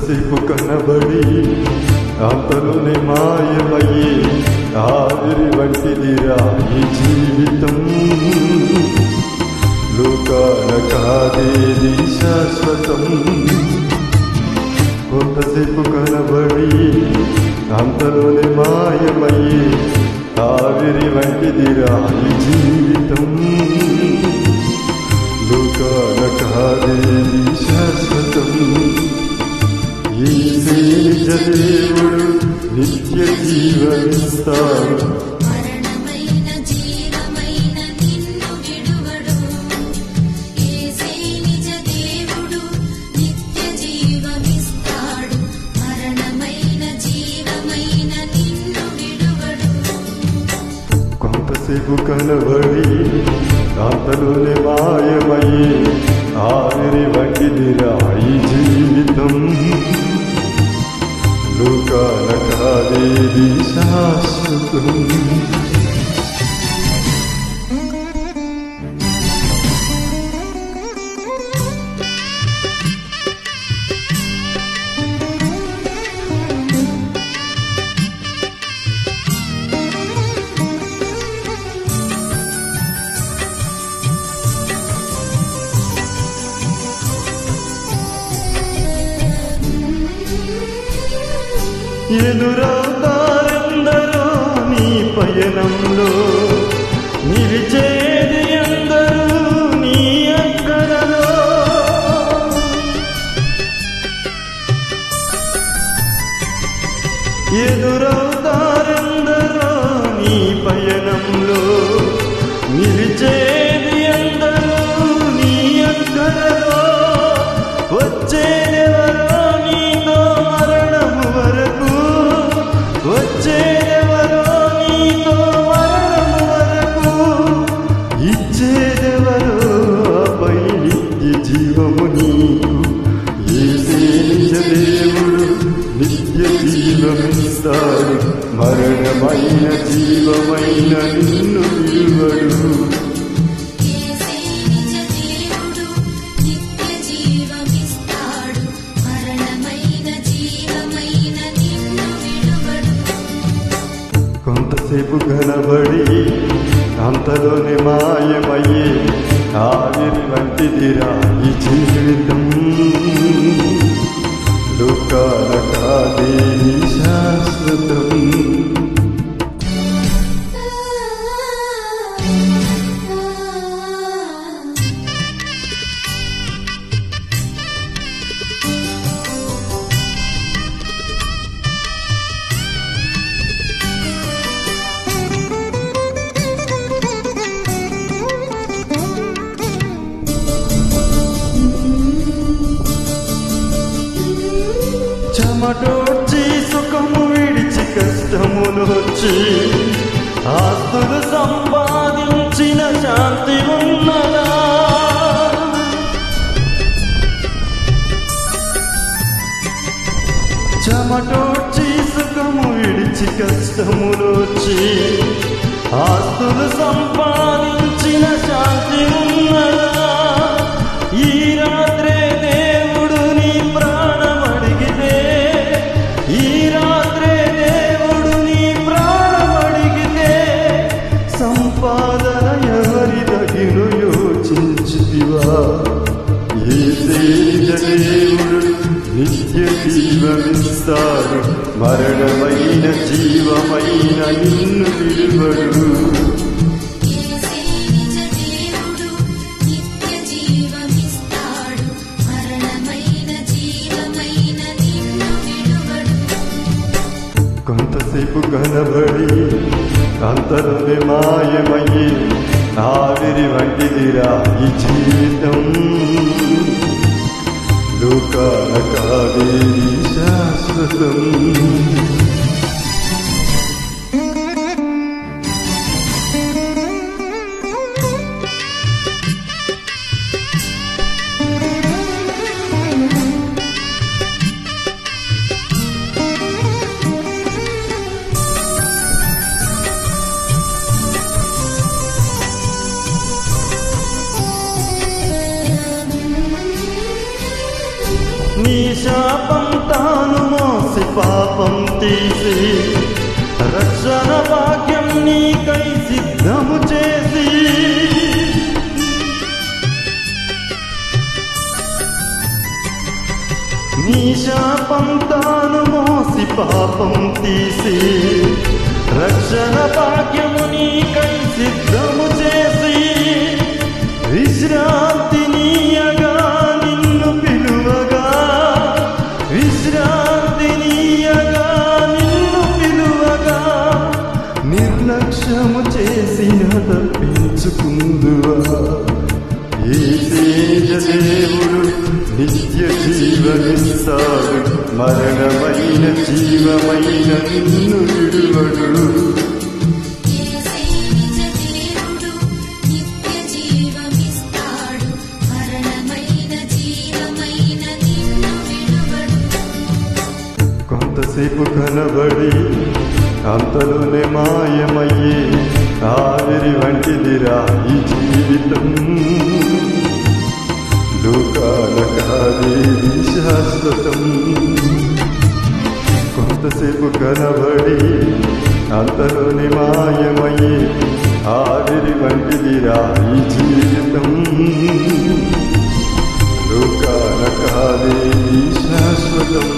కొంతసేపు కనబడి అంతలోనే మాయమయ్యే ఆవిరి వంటిదిరా ఈ జీవితం. లోకాన కాదేది శాశ్వతం. కొంతసేపు కనబడి అంతలోనే మాయమయ్యే ఆవిరి వంటిదిరా ఈ జీవితం. లోకాన కాదేది శాశ్వతం. యేసే నిజ దేవుడు నిత్య జీవమిస్తాడు. మరణమైన జీవమైన నిన్ను విడువడు. యేసే నిజ దేవుడు నిత్య జీవమిస్తాడు. మరణమైన జీవమైన నిన్ను విడువడు. కొంతసేపు కనబడి అంతలోనే మాయమయ్యే ఆవిరి వంటిదిరా ఈ జీవితం. లోకాన కాదేది శాశ్వతం. ఎదురవుతారెందరో నీ పయనంలో, నిలిచేది అందరూ నీ అక్కరలో. ఎదురవుతారెందరో నీ పయనంలో, నిలిచేది అందరూ నీ అక్కరలో. వచ్చేదెవరో నీతో మరణము వరకు, వచ్చేదెవరో నీతో మరణము వరకు, ఇచ్చేదెవరో ఆపై నిత్య జీవము నీకు. యేసే నిజ దేవుడు నిత్య జీవమిస్తాడు. మరణమైన జీవమైన నిన్ను విడువడు. యేసే నిజ దేవుడు నిత్య జీవమిస్తాడు. మరణమైన జీవమైన నిన్ను విడువడు. కొంతసేపు కనబడి అంతలోనే మాయమయ్యే ఆవిరి వంటిదిరా ఈ జీవితం. లోకాన కాదేది శాశ్వతం. చెమటోడ్చి సుఖము విడిచి కష్టమునొచ్చి ఆస్తులు సంపాదించిన శాంతి ఉన్నదా? చెమటోడ్చి సుఖము విడిచి కష్టమునొచ్చి ఆస్తులు సంపాదించిన శాంతి ఉన్నదా? ఈ రాత్రే దేవుడు నీ ప్రాణమడిగితే, ఈ రాత్రే దేవుడు నీ ప్రాణమడిగితే, సంపాదన ఎవరి తగిను యోచించితివా? యేసే నిజ దేవుడు నిత్య జీవమిస్తాడు. మరణమైన జీవమైన నిన్ను విడువడు. యేసే నిజ దేవుడు నిత్య జీవమిస్తాడు. మరణమైన జీవమైన నిన్ను విడువడు. కొంతసేపు కనబడి అంతలోనే మాయమయ్యే ఆవిరి వంటిదిరా ఈ జీవితం. లోకాన కాదేది శాశ్వతం. నీ శాపం తాను మోసి పాపం తీసి రక్షణ భాగ్యం నీకై సిద్ధము చేసి నీ శాపం తాను మోసి పాపం తీసి రక్షణ భాగ్యము నీకై సిద్ధము చేసి విశ్రాంతి నీయగా నిన్ను పిలువగా విశ్రాంతి నీయగా నిన్ను పిలువగా నిర్లక్ష్యము చేసిన తప్పించుకుందువా యేసేయ దేవుడు నిత్య జీవమిస్తాడు మరణమైన జీవమైన నిన్ను విడువడు యేసే నిజ దేవుడు నిత్య జీవమిస్తాడు మరణమైన జీవమైన నిన్ను విడువడు కొంతసేపు కనబడి అంతలోనే మాయమయ్యే ఆవిరి వంటిదిరా ఈ జీవితం లోకాల కాదేది శాశ్వతం కొంతసేపు కనబడి అంతలోనే మాయమయ్యే ఆవిరి వంటిదిరా ఈ జీవితం లోకాల కాదేది శాశ్వతం